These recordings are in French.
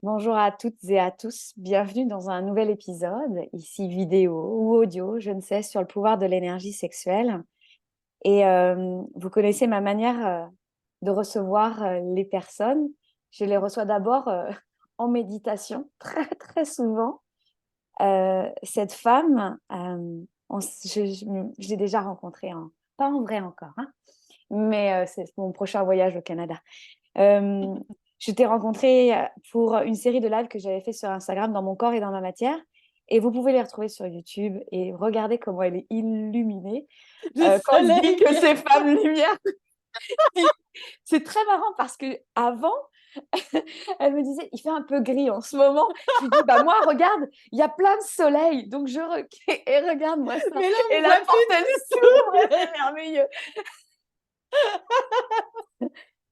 Bonjour à toutes et à tous, bienvenue dans un nouvel épisode, ici vidéo ou audio, je ne sais, sur le pouvoir de l'énergie sexuelle. Et vous connaissez ma manière de recevoir les personnes. Je les reçois d'abord en méditation, très très souvent. Cette femme, je l'ai déjà rencontrée, pas en vrai encore, hein, mais c'est mon prochain voyage au Canada. Euh, je t'ai rencontré pour une série de lives que j'avais fait sur Instagram dans mon corps et dans ma matière. Et vous pouvez les retrouver sur YouTube et regarder comment elle est illuminée. Le Quand je dis soleil que qui c'est femme lumière, c'est très marrant parce que avant, elle me disait, il fait un peu gris en ce moment. Je lui dis, bah moi, regarde, il y a plein de soleil, donc et regarde-moi ça. mais là, on Et me la voit porte, plus elle du s'ouvre, et tout. c'est merveilleux.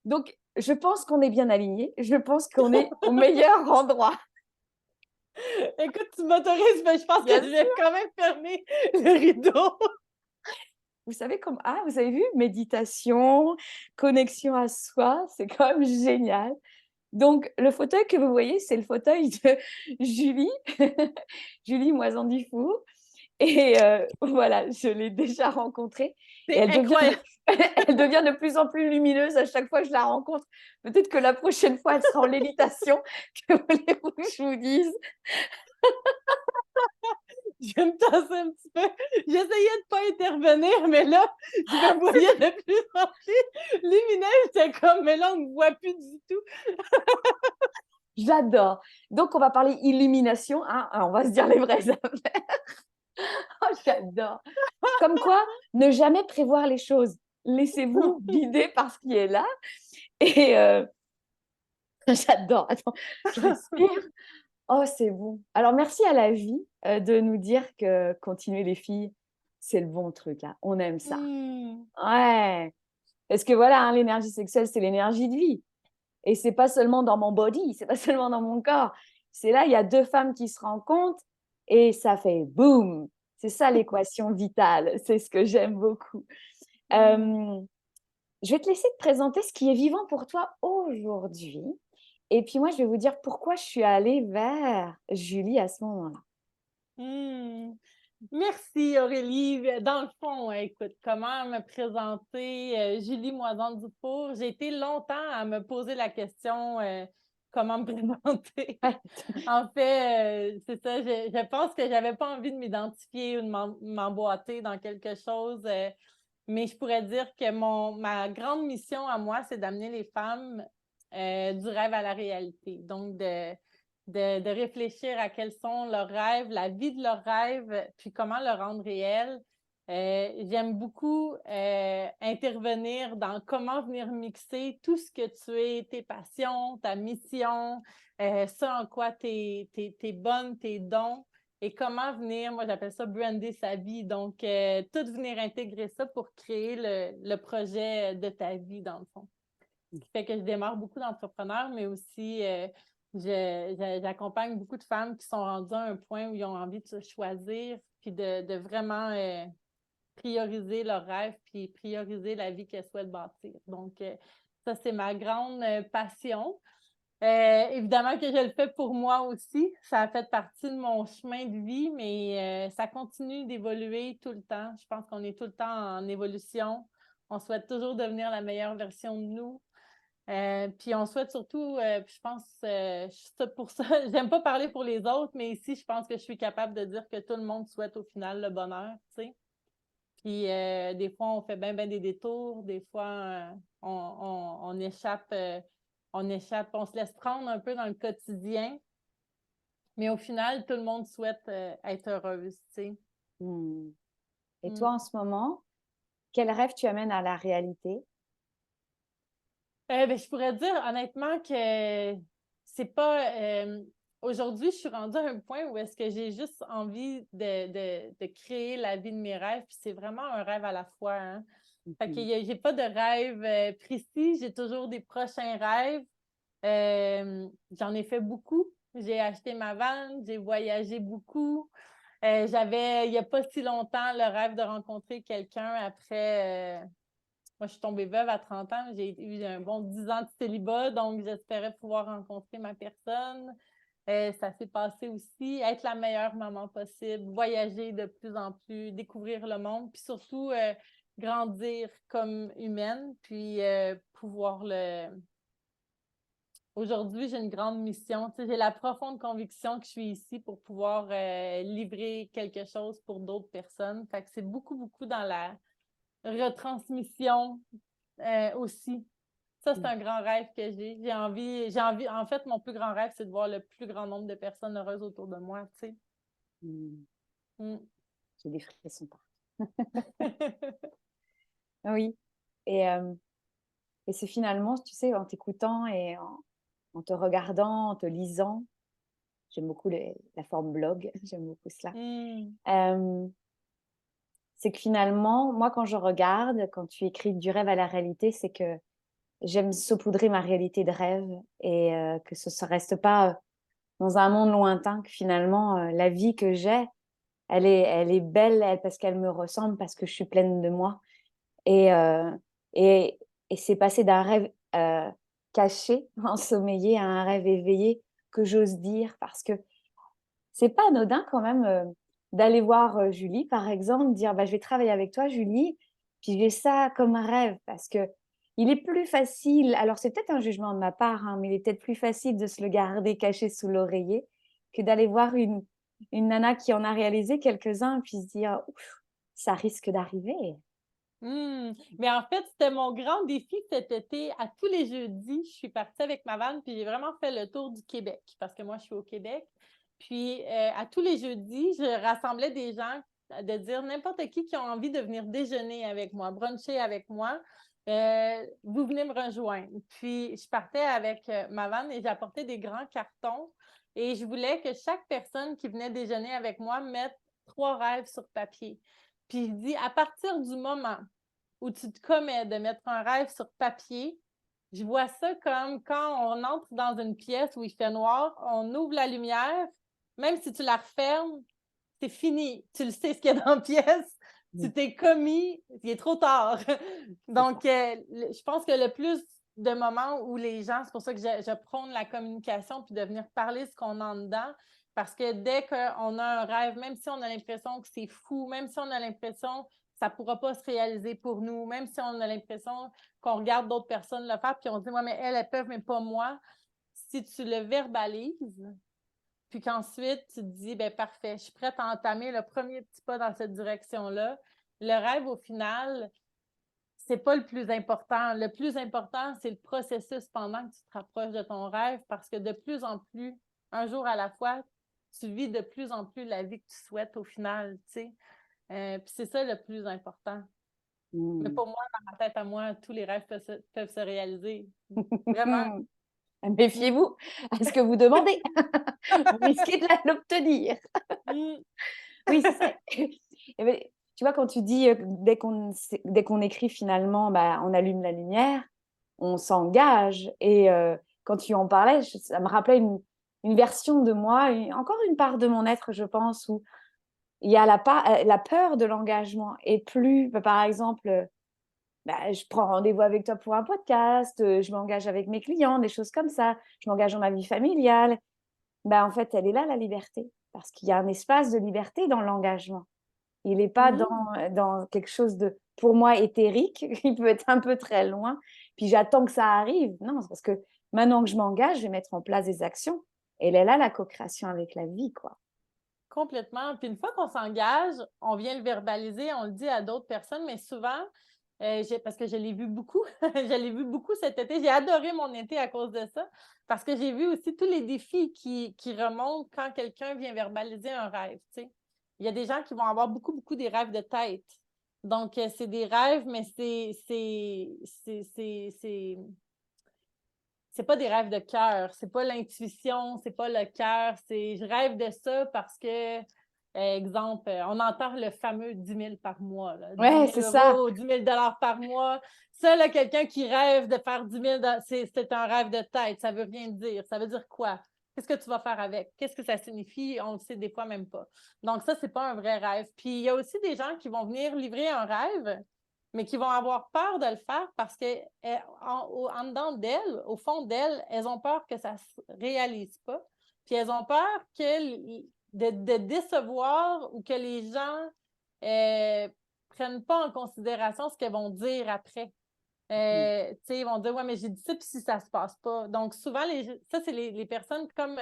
Donc, je pense qu'on est bien alignés. Je pense qu'on est au meilleur endroit. Écoute, tu m'autorises, mais je pense que Bien je sûr. vais quand même fermer le rideau. Vous savez comme vous avez vu? Méditation, connexion à soi, c'est quand même génial. Donc le fauteuil que vous voyez, c'est le fauteuil de Julie, Julie Moisan-Dufour et voilà, je l'ai déjà rencontrée et C'est elle devient de incroyable. elle devient de plus en plus lumineuse à chaque fois que je la rencontre. Peut-être que la prochaine fois, elle sera en lévitation, que voulez-vous que je vous dise? Je vais me tasser un petit peu. J'essayais de pas intervenir, mais là, je me voyais de plus en plus lumineuse. J'étais comme, mais là, on me voit plus du tout. J'adore. Donc on va parler illumination, hein, on va se dire les vraies affaires. Oh, j'adore. Comme quoi, ne jamais prévoir les choses. Laissez-vous guider par ce qui est là. Et j'adore. Attends, je respire. Oh, c'est bon. Alors, merci à la vie de nous dire que continuer les filles, c'est le bon truc, là. On aime ça. Hmm. Ouais. Parce que voilà, hein, l'énergie sexuelle, c'est l'énergie de vie. Et c'est pas seulement dans mon body, c'est pas seulement dans mon corps. C'est là, il y a deux femmes qui se rencontrent et ça fait boum. C'est ça l'équation vitale. C'est ce que j'aime beaucoup. Hmm. Euh, je vais te laisser te présenter ce qui est vivant pour toi aujourd'hui. Et puis moi, je vais vous dire pourquoi je suis allée vers Julie à ce moment-là. Hmm. Merci Aurélie. Dans le fond, écoute, comment me présenter? Julie Moisan-Dufour. J'ai été longtemps à me poser la question comment me présenter. Ouais. En fait, c'est ça, je pense que j'avais pas envie de m'identifier ou de m'emboîter dans quelque chose. Mais je pourrais dire que ma grande mission à moi, c'est d'amener les femmes du rêve à la réalité. Donc, de réfléchir à quels sont leurs rêves, la vie de leurs rêves, puis comment le rendre réel. J'aime beaucoup intervenir dans comment venir mixer tout ce que tu es, tes passions, ta mission, ce en quoi tu es bonne, tes dons, et comment venir, moi j'appelle ça brander sa vie, donc tout venir intégrer ça pour créer le projet de ta vie dans le fond. Ce qui fait que je démarre beaucoup d'entrepreneurs, mais aussi j'accompagne beaucoup de femmes qui sont rendues à un point où ils ont envie de se choisir, puis de vraiment prioriser leurs rêves, puis prioriser la vie qu'elles souhaitent bâtir. Donc, ça, c'est ma grande passion. Évidemment que je le fais pour moi aussi. Ça a fait partie de mon chemin de vie, mais ça continue d'évoluer tout le temps. Je pense qu'on est tout le temps en évolution. On souhaite toujours devenir la meilleure version de nous. Puis on souhaite surtout, je pense, pour ça, j'aime pas parler pour les autres, mais ici, je pense que je suis capable de dire que tout le monde souhaite au final le bonheur, tu sais. Puis des fois, on fait bien des détours, des fois, on échappe, on se laisse prendre un peu dans le quotidien, mais au final, tout le monde souhaite être heureuse, tu sais. Hmm. Et Mm. toi, en ce moment, quel rêve tu amènes à la réalité? Ben, je pourrais dire honnêtement que c'est pas. Aujourd'hui, je suis rendue à un point où est-ce que j'ai juste envie de créer la vie de mes rêves, puis c'est vraiment un rêve à la fois, hein. Fait que Mhm. j'ai pas de rêve précis, j'ai toujours des prochains rêves. J'en ai fait beaucoup. J'ai acheté ma vanne, j'ai voyagé beaucoup. J'avais, il n'y a pas si longtemps, le rêve de rencontrer quelqu'un après moi, je suis tombée veuve à 30 ans, j'ai eu un bon 10 ans de célibat, donc j'espérais pouvoir rencontrer ma personne. Ça s'est passé aussi, être la meilleure maman possible, voyager de plus en plus, découvrir le monde, puis surtout grandir comme humaine, puis pouvoir le... Aujourd'hui, j'ai une grande mission. Tu sais, j'ai la profonde conviction que je suis ici pour pouvoir livrer quelque chose pour d'autres personnes. Fait que c'est beaucoup, beaucoup dans la retransmission aussi. Ça, c'est un grand rêve que j'ai. En fait, mon plus grand rêve, c'est de voir le plus grand nombre de personnes heureuses autour de moi, tu sais. Mm. Mm. J'ai des frissons partout. Oui. Et, euh, et c'est finalement, tu sais, en t'écoutant et en te regardant, en te lisant, j'aime beaucoup la forme blog, j'aime beaucoup cela. Mm. C'est que finalement, moi, quand je regarde, quand tu écris du rêve à la réalité, c'est que j'aime saupoudrer ma réalité de rêve et que ce ne reste pas dans un monde lointain, que finalement, la vie que j'ai, elle est belle parce qu'elle me ressemble, parce que je suis pleine de moi. Et, euh, et, et c'est passer d'un rêve caché, ensommeillé, à un rêve éveillé que j'ose dire, parce que c'est pas anodin quand même d'aller voir Julie, par exemple, dire bah, je vais travailler avec toi, Julie, puis j'ai ça comme un rêve, parce que il est plus facile, alors c'est peut-être un jugement de ma part, hein, mais il est peut-être plus facile de se le garder caché sous l'oreiller que d'aller voir une nana qui en a réalisé quelques-uns, puis se dire ouf, ça risque d'arriver. Mais en fait, c'était mon grand défi cet été. À tous les jeudis, je suis partie avec ma vanne, puis j'ai vraiment fait le tour du Québec, parce que moi, je suis au Québec. Puis, à tous les jeudis, je rassemblais des gens, de dire n'importe qui ont envie de venir déjeuner avec moi, bruncher avec moi. Vous venez me rejoindre. Puis, je partais avec ma vanne et j'apportais des grands cartons. Et je voulais que chaque personne qui venait déjeuner avec moi mette 3 rêves sur papier. Puis, je dis, à partir du moment où tu te commets de mettre un rêve sur papier, je vois ça comme quand on entre dans une pièce où il fait noir, on ouvre la lumière, même si tu la refermes, c'est fini. Tu le sais ce qu'il y a dans la pièce. Tu t'es commis, il est trop tard. Donc, je pense que le plus de moments où les gens, c'est pour ça que je prône la communication puis de venir parler ce qu'on a en dedans. Parce que dès qu'on a un rêve, même si on a l'impression que c'est fou, même si on a l'impression que ça ne pourra pas se réaliser pour nous, même si on a l'impression qu'on regarde d'autres personnes le faire, puis on se dit, ouais, mais elles peuvent, mais pas moi. Si tu le verbalises, puis qu'ensuite, tu te dis, ben parfait, je suis prête à entamer le premier petit pas dans cette direction-là. Le rêve, au final, c'est pas le plus important. Le plus important, c'est le processus pendant que tu te rapproches de ton rêve parce que de plus en plus, un jour à la fois, tu vis de plus en plus la vie que tu souhaites au final, tu sais. Puis c'est ça le plus important. Mais pour moi, dans ma tête à moi, tous les rêves peuvent se réaliser. Vraiment. Méfiez-vous à ce que vous demandez. Vous risquez de l'obtenir. Mm. Oui, c'est ça. Eh ben, tu vois, quand tu dis dès qu'on écrit finalement, bah, on allume la lumière, on s'engage. Et quand tu en parlais, ça me rappelait une version de moi, encore une part de mon être, je pense, où il y a la peur de l'engagement. Et plus, bah, par exemple, bah, je prends rendez-vous avec toi pour un podcast, je m'engage avec mes clients, des choses comme ça, je m'engage dans ma vie familiale. Bah, en fait, elle est là, la liberté, parce qu'il y a un espace de liberté dans l'engagement. Il n'est pas Mm. dans quelque chose de, pour moi, éthérique, qui peut être un peu très loin, puis j'attends que ça arrive. Non, c'est parce que maintenant que je m'engage, je vais mettre en place des actions. Et elle est là, la co-création avec la vie, quoi. Complètement. Puis une fois qu'on s'engage, on vient le verbaliser, on le dit à d'autres personnes, mais souvent, parce que je l'ai vu beaucoup, je l'ai vu beaucoup cet été. J'ai adoré mon été à cause de ça, parce que j'ai vu aussi tous les défis qui remontent quand quelqu'un vient verbaliser un rêve. Tu sais. Il y a des gens qui vont avoir beaucoup, beaucoup des rêves de tête. Donc, c'est des rêves, mais c'est pas des rêves de cœur, c'est pas l'intuition, c'est pas le cœur, c'est je rêve de ça parce que, exemple, on entend le fameux 10 000 par mois, là, 10 Ouais, 000 c'est ça. euros, 10 000 dollars par mois. Ça, là, quelqu'un qui rêve de faire 10 000, c'est un rêve de tête, ça veut rien dire. Ça veut dire quoi? Qu'est-ce que tu vas faire avec? Qu'est-ce que ça signifie? On le sait des fois même pas. Donc, ça, c'est pas un vrai rêve. Puis, il y a aussi des gens qui vont venir livrer un rêve, mais qui vont avoir peur de le faire parce que en dedans d'elles, au fond d'elles, elles ont peur que ça ne se réalise pas. Puis elles ont peur de décevoir ou que les gens ne prennent pas en considération ce qu'elles vont dire après. Ils vont dire, ouais, mais j'ai dit ça, puis si ça se passe pas. Donc, souvent, ça, c'est les personnes comme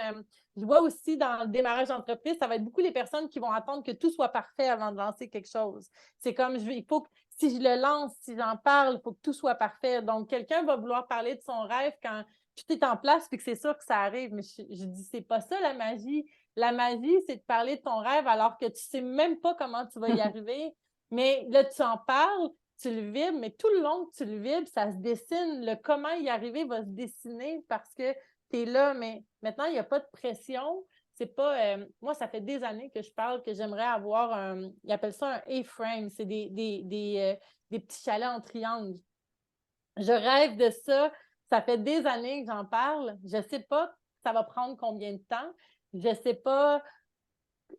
je vois aussi dans le démarrage d'entreprise, ça va être beaucoup les personnes qui vont attendre que tout soit parfait avant de lancer quelque chose. C'est comme, il faut que si je le lance, si j'en parle, il faut que tout soit parfait. Donc, quelqu'un va vouloir parler de son rêve quand tout est en place, puis que c'est sûr que ça arrive. Mais je dis, c'est pas ça la magie. La magie, c'est de parler de ton rêve alors que tu sais même pas comment tu vas y arriver. Mais là, tu en parles, tu le vibres, mais tout le long que tu le vibres, ça se dessine. Le comment y arriver va se dessiner parce que tu es là. Mais maintenant, il n'y a pas de pression. C'est pas. Moi, ça fait des années que je parle que j'aimerais avoir un. Ils appellent ça un A-frame. C'est des petits chalets en triangle. Je rêve de ça. Ça fait des années que j'en parle. Je ne sais pas ça va prendre combien de temps. Je ne sais pas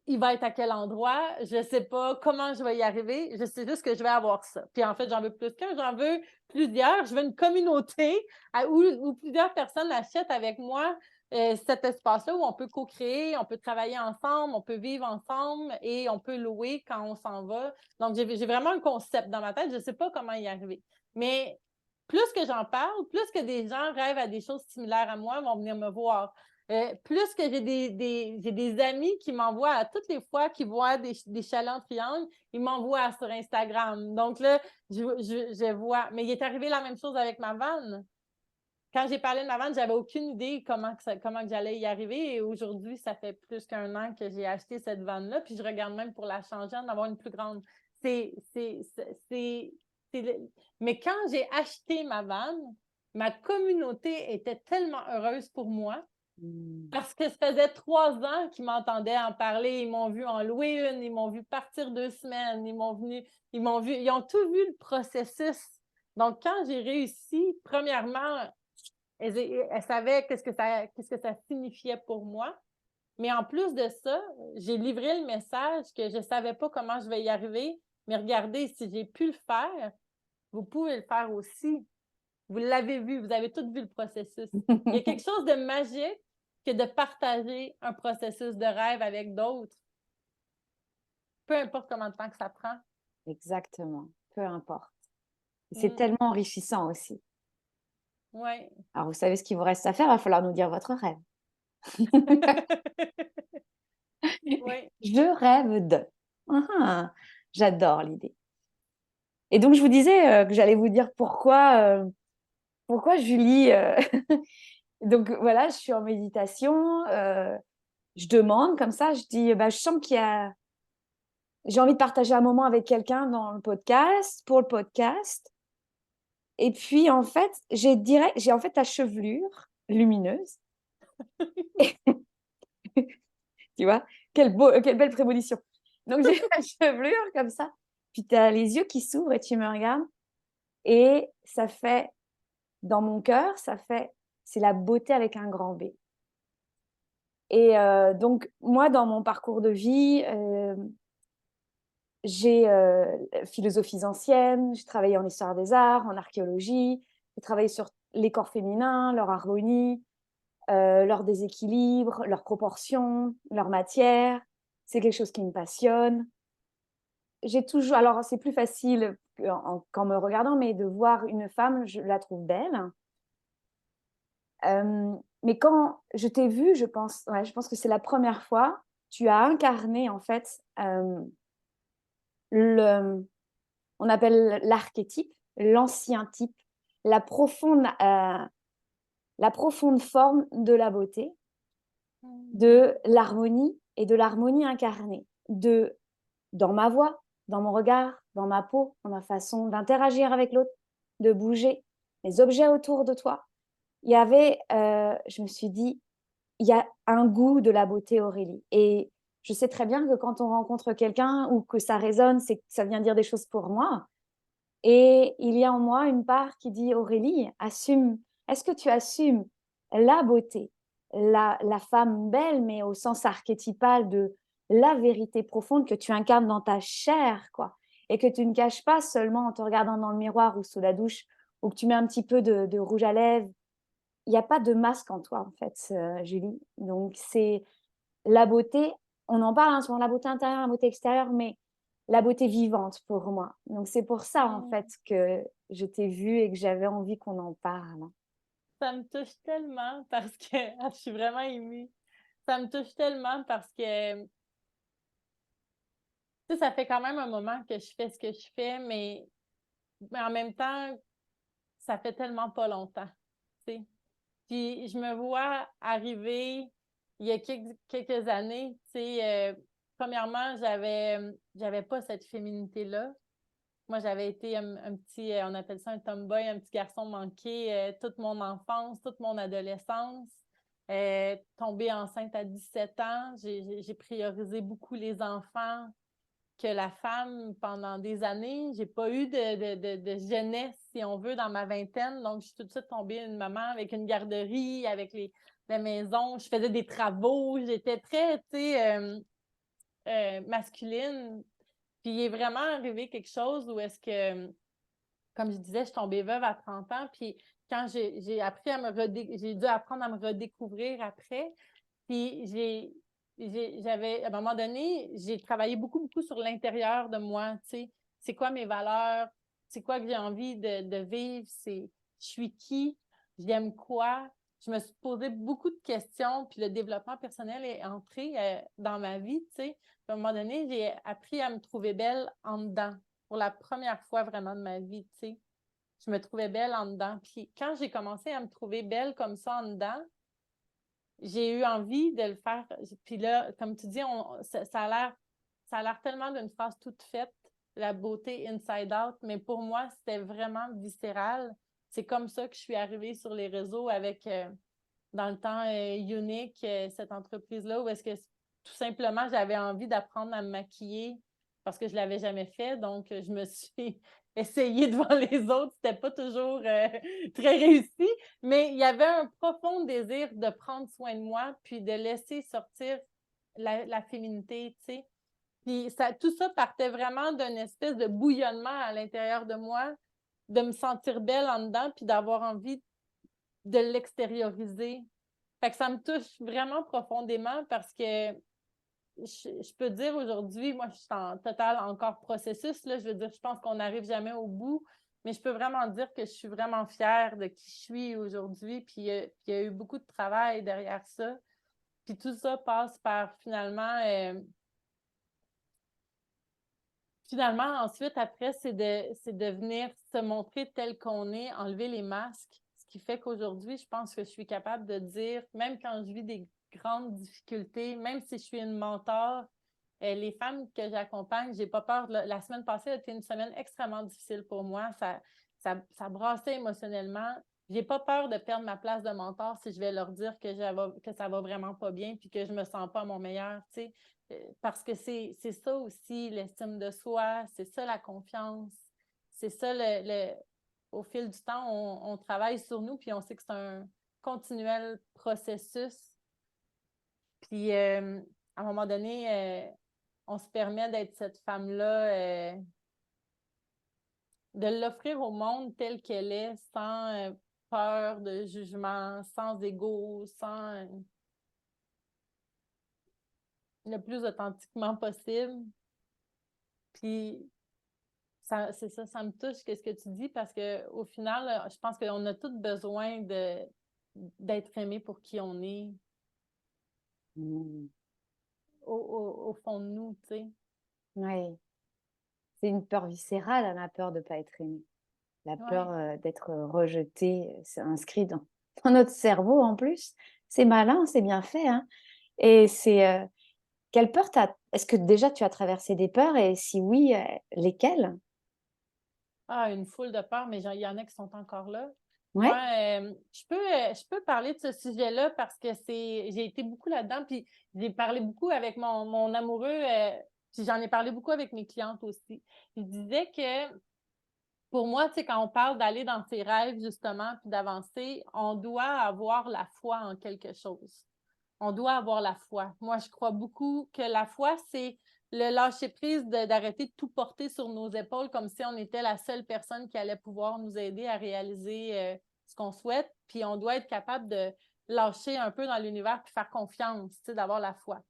il va être à quel endroit, je ne sais pas comment je vais y arriver, je sais juste que je vais avoir ça. Puis en fait, j'en veux plus qu'un, j'en veux plusieurs. Je veux une communauté où plusieurs personnes achètent avec moi cet espace-là où on peut co-créer, on peut travailler ensemble, on peut vivre ensemble et on peut louer quand on s'en va. Donc, j'ai vraiment un concept dans ma tête, je ne sais pas comment y arriver. Mais plus que j'en parle, plus que des gens rêvent à des choses similaires à moi, vont venir me voir. Plus que j'ai des amis qui m'envoient à toutes les fois qu'ils voient des chalets en triangle, ils m'envoient sur Instagram. Donc là, je vois. Mais il est arrivé la même chose avec ma vanne. Quand j'ai parlé de ma vanne, j'avais aucune idée comment que j'allais y arriver. Et aujourd'hui, ça fait plus qu'un an que j'ai acheté cette vanne-là. Puis je regarde même pour la changer, en avoir une plus grande. Mais quand j'ai acheté ma vanne, ma communauté était tellement heureuse pour moi parce que ça faisait 3 ans qu'ils m'entendaient en parler. Ils m'ont vu en louer une, ils m'ont vu partir 2 semaines, ils ont tout vu le processus. Donc, quand j'ai réussi, premièrement, elles savaient qu'est-ce que ça signifiait pour moi. Mais en plus de ça, j'ai livré le message que je ne savais pas comment je vais y arriver. Mais regardez, si j'ai pu le faire, vous pouvez le faire aussi. Vous l'avez vu, vous avez tout vu le processus. Il y a quelque chose de magique que de partager un processus de rêve avec d'autres. Peu importe combien de temps que ça prend. Exactement, peu importe. C'est tellement enrichissant aussi. Oui. Alors, vous savez ce qu'il vous reste à faire, il va falloir nous dire votre rêve. Oui. Je rêve de. J'adore l'idée. Et donc, je vous disais que j'allais vous dire pourquoi Julie. Donc, voilà, je suis en méditation. Je demande comme ça, je dis, je sens j'ai envie de partager un moment avec quelqu'un dans le podcast, pour le podcast. Et puis, en fait, j'ai en fait ta chevelure lumineuse. Tu vois, quelle belle prémonition. Donc, j'ai la chevelure comme ça. Puis, tu as les yeux qui s'ouvrent et tu me regardes. Et ça fait, dans mon cœur, c'est la beauté avec un grand B. Et donc, moi, dans mon parcours de vie, j'ai philosophies anciennes, j'ai travaillé en histoire des arts, en archéologie, j'ai travaillé sur les corps féminins, leur harmonie, leur déséquilibre, leur proportion, leur matière. C'est quelque chose qui me passionne. J'ai toujours, alors c'est plus facile qu'en me regardant, mais de voir une femme, je la trouve belle. Mais quand je t'ai vue, je pense que c'est la première fois, tu as incarné en fait on appelle l'archétype, l'ancien type, la profonde forme de la beauté, de l'harmonie et de l'harmonie incarnée, dans ma voix, dans mon regard, dans ma peau, dans ma façon d'interagir avec l'autre, de bouger, les objets autour de toi. Je me suis dit, il y a un goût de la beauté, Aurélie. Et je sais très bien que quand on rencontre quelqu'un ou que ça résonne, c'est que ça vient dire des choses pour moi. Et il y a en moi une part qui dit, Aurélie, assume. Est-ce que tu assumes la beauté, la femme belle, mais au sens archétypal de la vérité profonde que tu incarnes dans ta chair, quoi. et que tu ne caches pas seulement en te regardant dans le miroir ou sous la douche ou que tu mets un petit peu de rouge à lèvres. Il n'y a pas de masque en toi, en fait, Julie. Donc, c'est la beauté. On en parle souvent, la beauté intérieure, la beauté extérieure, mais la beauté vivante pour moi. Donc, c'est pour ça, en fait, que je t'ai vue et que j'avais envie qu'on en parle. Ça me touche tellement parce que je suis vraiment émue. Ça me touche tellement parce que tu sais, ça fait quand même un moment que je fais ce que je fais, mais en même temps, ça fait tellement pas longtemps. Tu sais. Puis je me vois arriver il y a quelques années, tu sais, premièrement, j'avais pas cette féminité-là. Moi, j'avais été un petit, on appelle ça un tomboy, un petit garçon manqué toute mon enfance, toute mon adolescence. Tombée enceinte à 17 ans, j'ai priorisé beaucoup les enfants que la femme pendant des années. J'ai pas eu de jeunesse, si on veut, dans ma vingtaine. Donc, je suis tout de suite tombée une maman avec une garderie, avec la maison. Je faisais des travaux. J'étais très, tu sais, masculine. Puis il est vraiment arrivé quelque chose où est-ce que, comme je disais, je suis tombée veuve à 30 ans. Puis quand j'ai appris à j'ai dû apprendre à me redécouvrir après. Puis à un moment donné, j'ai travaillé beaucoup, beaucoup sur l'intérieur de moi, tu sais. C'est quoi mes valeurs? C'est quoi que j'ai envie de vivre? Je suis qui? J'aime quoi? Je me suis posé beaucoup de questions, puis le développement personnel est entré dans ma vie, tu sais. À un moment donné, j'ai appris à me trouver belle en dedans, pour la première fois vraiment de ma vie, tu sais. Je me trouvais belle en dedans. Puis quand j'ai commencé à me trouver belle comme ça en dedans, j'ai eu envie de le faire. Puis là, comme tu dis, ça a l'air tellement d'une phrase toute faite, la beauté inside out, mais pour moi, c'était vraiment viscéral. C'est comme ça que je suis arrivée sur les réseaux avec, dans le temps, Unique, cette entreprise-là, où est-ce que tout simplement, j'avais envie d'apprendre à me maquiller parce que je ne l'avais jamais fait. Donc, je me suis essayée devant les autres. C'était pas toujours très réussi, mais il y avait un profond désir de prendre soin de moi puis de laisser sortir la féminité, tu sais. Puis tout ça partait vraiment d'une espèce de bouillonnement à l'intérieur de moi, de me sentir belle en dedans puis d'avoir envie de l'extérioriser. Fait que ça me touche vraiment profondément parce que je peux dire aujourd'hui, moi, je suis en total encore processus, là. Je veux dire, je pense qu'on n'arrive jamais au bout, mais je peux vraiment dire que je suis vraiment fière de qui je suis aujourd'hui. Puis il y a eu beaucoup de travail derrière ça. Puis tout ça passe par finalement, ensuite, après, c'est de venir se montrer tel qu'on est, enlever les masques. Ce qui fait qu'aujourd'hui, je pense que je suis capable de dire, même quand je vis des grandes difficultés, même si je suis une mentor, les femmes que j'accompagne, j'ai pas peur. La semaine passée a été une semaine extrêmement difficile pour moi. Ça brassait émotionnellement. J'ai pas peur de perdre ma place de mentor si je vais leur dire que ça va vraiment pas bien puis que je me sens pas à mon meilleur, tu sais. Parce que c'est ça aussi, l'estime de soi, c'est ça la confiance, c'est ça au fil du temps, on travaille sur nous, puis on sait que c'est un continuel processus. Puis à un moment donné, on se permet d'être cette femme-là, de l'offrir au monde telle qu'elle est, sans peur de jugement, sans ego, sans le plus authentiquement possible. Puis c'est ça, ça me touche qu'est-ce que tu dis parce qu'au final, je pense qu'on a tous besoin d'être aimé pour qui on est Mmh. au fond de nous, tu sais. Oui, c'est une peur viscérale, hein, la peur de ne pas être aimé. La peur Ouais. d'être rejeté, c'est inscrit dans notre cerveau en plus. C'est malin, c'est bien fait, hein. Et quelle peur est-ce que déjà tu as traversé des peurs et si oui, lesquelles? Ah, une foule de peurs, mais il y en a qui sont encore là. Moi, Ouais? je peux parler de ce sujet-là parce que j'ai été beaucoup là-dedans, puis j'ai parlé beaucoup avec mon amoureux, puis j'en ai parlé beaucoup avec mes clientes aussi. Je disais que pour moi, tu sais, quand on parle d'aller dans ses rêves, justement, puis d'avancer, on doit avoir la foi en quelque chose. On doit avoir la foi. Moi, je crois beaucoup que la foi, c'est le lâcher-prise d'arrêter de tout porter sur nos épaules comme si on était la seule personne qui allait pouvoir nous aider à réaliser ce qu'on souhaite. Puis on doit être capable de lâcher un peu dans l'univers puis faire confiance, d'avoir la foi.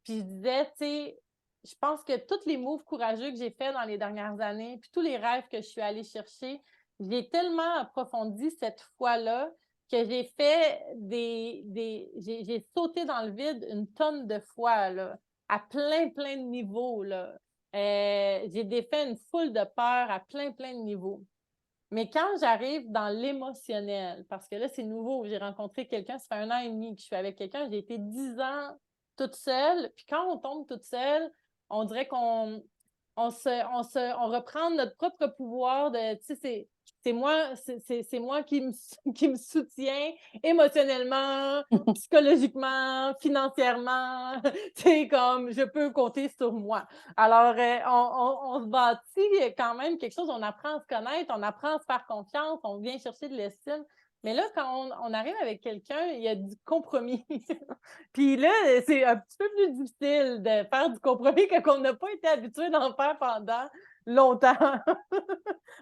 Puis je disais, tu sais, je pense que tous les moves courageux que j'ai faits dans les dernières années, puis tous les rêves que je suis allée chercher, j'ai tellement approfondi cette foi-là que j'ai fait j'ai sauté dans le vide une tonne de fois, là, à plein de niveaux, là. J'ai défait une foule de peurs à plein de niveaux. Mais quand j'arrive dans l'émotionnel, parce que là, c'est nouveau, j'ai rencontré quelqu'un, ça fait 1 an et demi que je suis avec quelqu'un, j'ai été 10 ans toute seule, puis quand on tombe toute seule, on dirait qu'on on reprend notre propre pouvoir de, tu sais, c'est moi qui me soutient émotionnellement, psychologiquement, financièrement, tu sais, comme je peux compter sur moi. Alors, on se bâtit quand même quelque chose, on apprend à se connaître, on apprend à se faire confiance, on vient chercher de l'estime. Mais là, quand on arrive avec quelqu'un, il y a du compromis. Puis là, c'est un petit peu plus difficile de faire du compromis quand on n'a pas été habitué d'en faire pendant longtemps.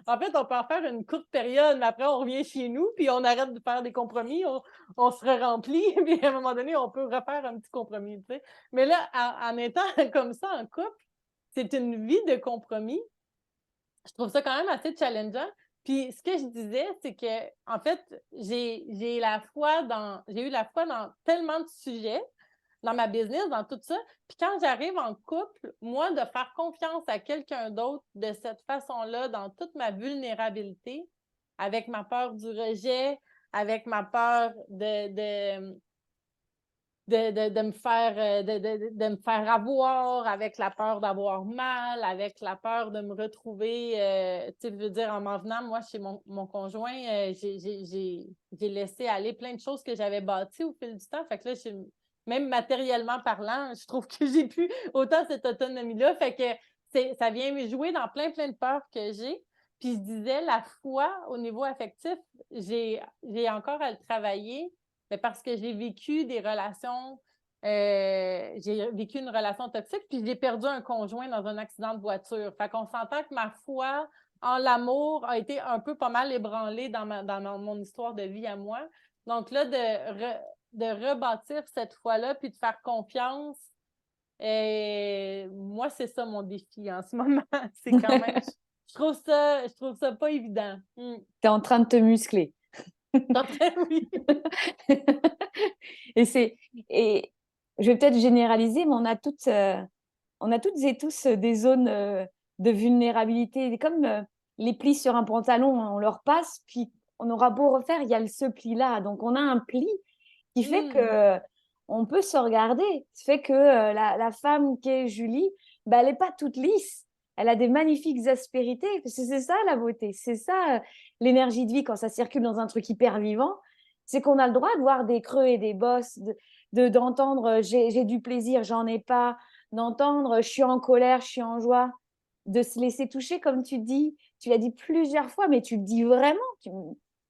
En fait, on peut en faire une courte période, mais après, on revient chez nous, puis on arrête de faire des compromis, on se remplit, puis à un moment donné, on peut refaire un petit compromis, tu sais. Mais là, en étant comme ça en couple, c'est une vie de compromis. Je trouve ça quand même assez challengeant. Puis ce que je disais, c'est que en fait, j'ai eu la foi dans tellement de sujets, dans ma business, dans tout ça. Puis quand j'arrive en couple, moi, de faire confiance à quelqu'un d'autre de cette façon-là, dans toute ma vulnérabilité, avec ma peur du rejet, avec ma peur de me faire de me faire avoir, avec la peur d'avoir mal, avec la peur de me retrouver, tu sais, je veux dire, en m'en venant, moi, chez mon conjoint, j'ai laissé aller plein de choses que j'avais bâties au fil du temps. Fait que là, même matériellement parlant, je trouve que j'ai plus autant cette autonomie-là. Fait que ça vient me jouer dans plein de peurs que j'ai. Puis je disais, la foi au niveau affectif, j'ai encore à le travailler, mais parce que j'ai vécu j'ai vécu une relation toxique, puis j'ai perdu un conjoint dans un accident de voiture. Fait qu'on s'entend que ma foi en l'amour a été un peu pas mal ébranlée dans mon histoire de vie à moi. Donc là, de rebâtir cette foi-là, puis de faire confiance, moi, c'est ça mon défi en ce moment. C'est quand même, je trouve ça pas évident. Tu es en train de te muscler. Oui. Et je vais peut-être généraliser, mais on a toutes et tous des zones de vulnérabilité. Comme les plis sur un pantalon, on leur passe, puis on aura beau refaire, il y a ce pli-là. Donc, on a un pli qui fait que on peut se regarder. Ça fait que la femme qui est Julie, ben, elle n'est pas toute lisse. Elle a des magnifiques aspérités. Parce que c'est ça la beauté. C'est ça l'énergie de vie quand ça circule dans un truc hyper vivant. C'est qu'on a le droit de voir des creux et des bosses, d'entendre j'ai du plaisir, j'en ai pas, d'entendre je suis en colère, je suis en joie, de se laisser toucher comme tu dis. Tu l'as dit plusieurs fois, mais tu le dis vraiment.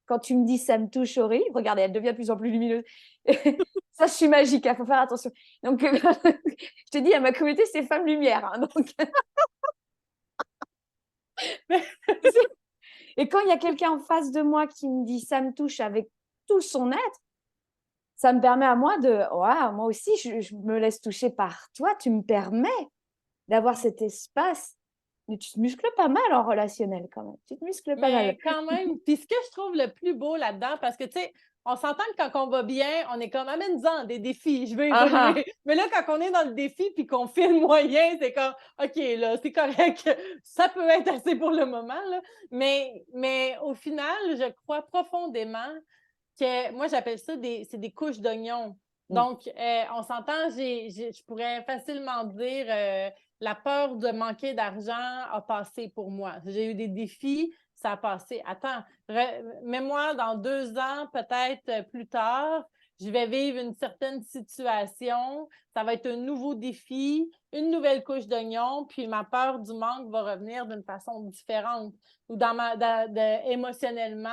Quand tu me dis ça me touche horrible, regardez, elle devient de plus en plus lumineuse. Ça, je suis magique, il faut faire attention. Donc, je te dis, à ma communauté, c'est femme lumière. Hein, donc... Et quand il y a quelqu'un en face de moi qui me dit ça me touche avec tout son être, ça me permet à moi de, ouais, moi aussi, je me laisse toucher par toi. Tu me permets d'avoir cet espace. Mais tu te muscles pas mal en relationnel quand même. Tu te muscles pas mal. Mais quand même, puis ce que je trouve le plus beau là-dedans, parce que, tu sais, on s'entend que quand on va bien, on est comme, amène-en des défis, je veux évoluer. Mais là, quand on est dans le défi puis qu'on fait le moyen, c'est comme, OK, là, c'est correct, ça peut être assez pour le moment, là. Mais au final, je crois profondément que, moi, j'appelle ça c'est des couches d'oignons. Donc, on s'entend, je pourrais facilement dire, la peur de manquer d'argent a passé pour moi. J'ai eu des défis, ça a passé. Attends, mets-moi dans 2 ans, peut-être plus tard, je vais vivre une certaine situation, ça va être un nouveau défi, une nouvelle couche d'oignon, puis ma peur du manque va revenir d'une façon différente. Ou émotionnellement,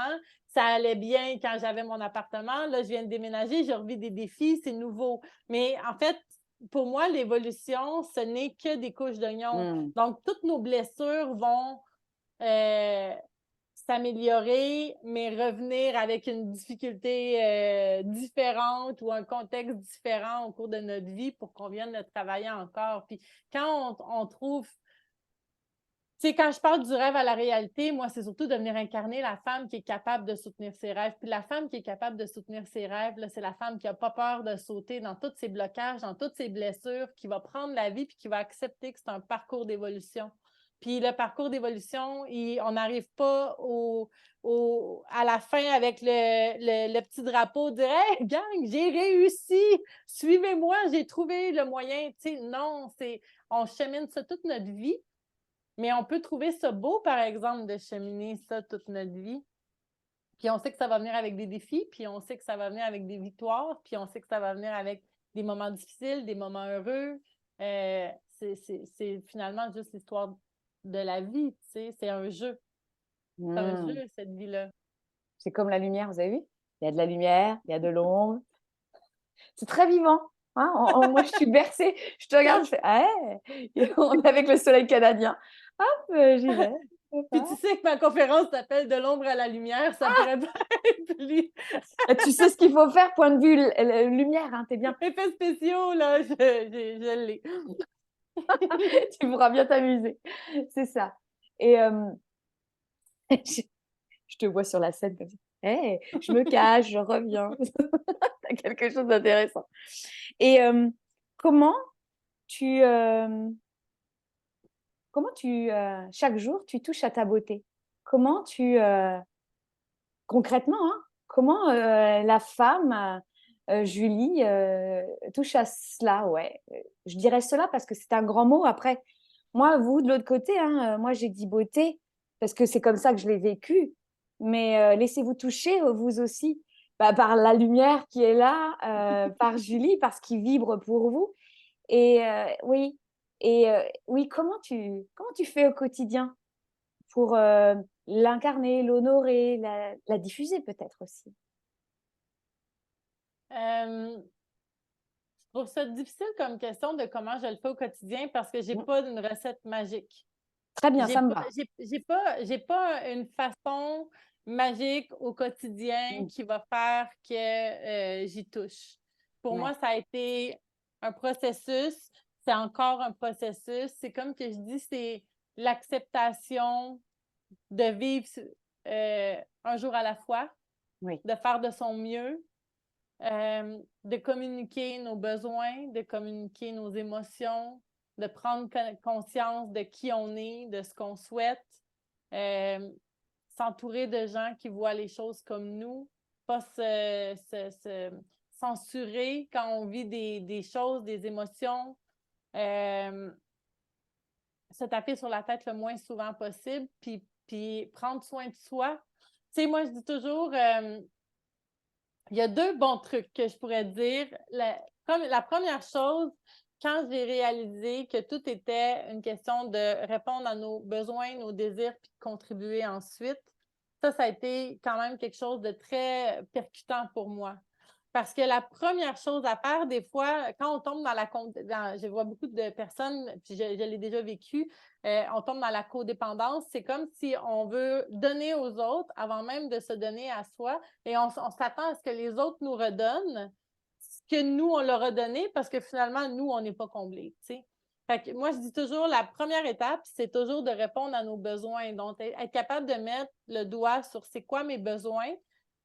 ça allait bien quand j'avais mon appartement. Là, je viens de déménager, je revis des défis, c'est nouveau. Mais en fait, pour moi, l'évolution, ce n'est que des couches d'oignon. Donc, toutes nos blessures vont s'améliorer, mais revenir avec une difficulté différente ou un contexte différent au cours de notre vie pour qu'on vienne le travailler encore. Puis quand on trouve, tu sais, quand je parle du rêve à la réalité, moi, c'est surtout de venir incarner la femme qui est capable de soutenir ses rêves. Puis la femme qui est capable de soutenir ses rêves, là, c'est la femme qui n'a pas peur de sauter dans tous ses blocages, dans toutes ses blessures, qui va prendre la vie puis qui va accepter que c'est un parcours d'évolution. Puis le parcours d'évolution, on n'arrive pas à la fin avec le petit drapeau, dire « Hey, gang, j'ai réussi! Suivez-moi, j'ai trouvé le moyen. » Tu sais, non, on chemine ça toute notre vie. Mais on peut trouver ça beau, par exemple, de cheminer ça toute notre vie. Puis on sait que ça va venir avec des défis, puis on sait que ça va venir avec des victoires, puis on sait que ça va venir avec des moments difficiles, des moments heureux. C'est finalement juste l'histoire de la vie, tu sais. C'est un jeu. C'est un jeu, cette vie-là. C'est comme la lumière, vous avez vu? Il y a de la lumière, il y a de l'ombre. C'est très vivant. Hein, moi, je suis bercée. Je te regarde, je fais ah, on est avec le soleil canadien. Hop, j'y vais. Puis tu sais que ma conférence s'appelle « De l'ombre à la lumière », ça pourrait pas être plus... Tu sais ce qu'il faut faire, point de vue lumière, hein, t'es bien. Effets spéciaux, là, je l'ai. Tu pourras bien t'amuser. C'est ça. Et je te vois sur la scène comme ça. Hey, je me cache, je reviens. T'as quelque chose d'intéressant. Et comment tu, chaque jour, tu touches à ta beauté? Comment concrètement, hein, comment la femme, Julie, touche à cela? Ouais, je dirais cela parce que c'est un grand mot. Après, moi, vous, de l'autre côté, hein, moi, j'ai dit beauté parce que c'est comme ça que je l'ai vécu. Mais laissez-vous toucher, vous aussi, par la lumière qui est là, par Julie, par ce qui vibre pour vous. Et oui, oui, comment tu fais au quotidien pour l'incarner, l'honorer, la diffuser peut-être aussi? Je trouve ça difficile comme question de comment je le fais au quotidien parce que j'ai pas une recette magique. Très bien, ça me va. J'ai pas une façon magique au quotidien qui va faire que j'y touche. Pour moi, ça a été un processus. C'est encore un processus. C'est comme que je dis, c'est l'acceptation de vivre un jour à la fois, de faire de son mieux, de communiquer nos besoins, de communiquer nos émotions, de prendre conscience de qui on est, de ce qu'on souhaite, s'entourer de gens qui voient les choses comme nous, pas se censurer quand on vit des choses, des émotions, se taper sur la tête le moins souvent possible, puis prendre soin de soi. Tu sais, moi, je dis toujours, il y a deux bons trucs que je pourrais dire. La première chose, quand j'ai réalisé que tout était une question de répondre à nos besoins, nos désirs, puis de contribuer ensuite, ça a été quand même quelque chose de très percutant pour moi. Parce que la première chose à faire, des fois, quand on tombe je vois beaucoup de personnes, puis je l'ai déjà vécu, on tombe dans la codépendance. C'est comme si on veut donner aux autres avant même de se donner à soi et on s'attend à ce que les autres nous redonnent ce que nous, on leur a donné parce que finalement, nous, on n'est pas comblés. Fait que moi, je dis toujours, la première étape, c'est toujours de répondre à nos besoins. Donc, être capable de mettre le doigt sur c'est quoi mes besoins,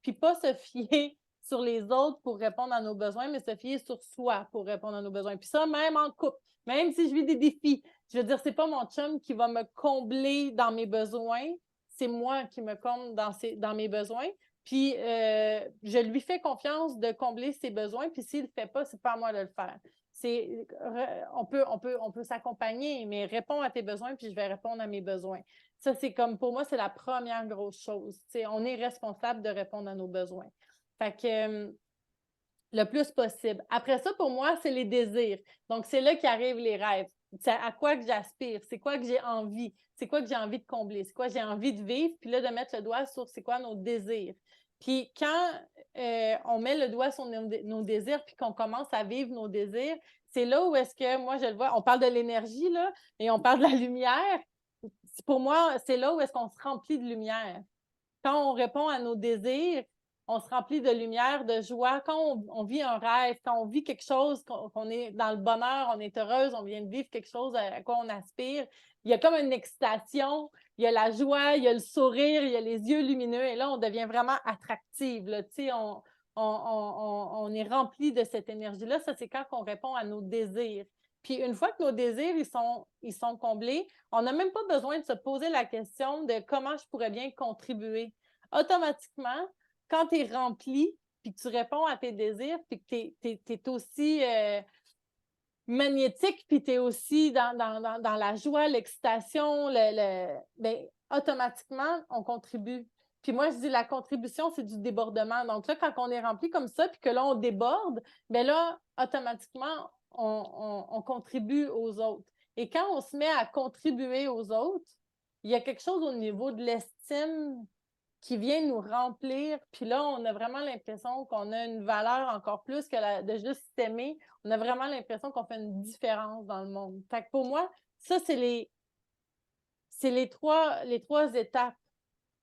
puis pas se fier sur les autres pour répondre à nos besoins, mais se fier sur soi pour répondre à nos besoins. Puis ça, même en couple, même si je vis des défis, je veux dire, c'est pas mon chum qui va me combler dans mes besoins, c'est moi qui me comble dans mes besoins. Puis je lui fais confiance de combler ses besoins, puis s'il ne le fait pas, c'est pas à moi de le faire. On peut s'accompagner, mais réponds à tes besoins, puis je vais répondre à mes besoins. Ça, c'est comme, pour moi, c'est la première grosse chose. On est responsable de répondre à nos besoins. Fait que le plus possible. Après ça, pour moi, c'est les désirs. Donc, c'est là qu'arrivent les rêves. C'est à quoi que j'aspire? C'est quoi que j'ai envie? C'est quoi que j'ai envie de combler? C'est quoi que j'ai envie de vivre? Puis là, de mettre le doigt sur c'est quoi nos désirs. Puis quand on met le doigt sur nos désirs puis qu'on commence à vivre nos désirs, c'est là où est-ce que, moi, je le vois, on parle de l'énergie, là, et on parle de la lumière. Pour moi, c'est là où est-ce qu'on se remplit de lumière. Quand on répond à nos désirs, on se remplit de lumière, de joie. Quand on vit un rêve, quand on vit quelque chose, qu'on est dans le bonheur, on est heureuse, on vient de vivre quelque chose à quoi on aspire, il y a comme une excitation, il y a la joie, il y a le sourire, il y a les yeux lumineux, et là, on devient vraiment attractive. Là. On est rempli de cette énergie-là. Ça, c'est quand on répond à nos désirs. Puis une fois que nos désirs ils sont comblés, on n'a même pas besoin de se poser la question de comment je pourrais bien contribuer. Automatiquement, quand tu es rempli, puis que tu réponds à tes désirs, puis que tu es aussi magnétique, puis tu es aussi dans la joie, l'excitation, ben, automatiquement, on contribue. Puis moi, je dis la contribution, c'est du débordement. Donc là, quand on est rempli comme ça, puis que là, on déborde, bien là, automatiquement, on contribue aux autres. Et quand on se met à contribuer aux autres, il y a quelque chose au niveau de l'estime qui vient nous remplir. Puis là, on a vraiment l'impression qu'on a une valeur encore plus que de juste s'aimer. On a vraiment l'impression qu'on fait une différence dans le monde. Fait que pour moi, ça, c'est les trois étapes.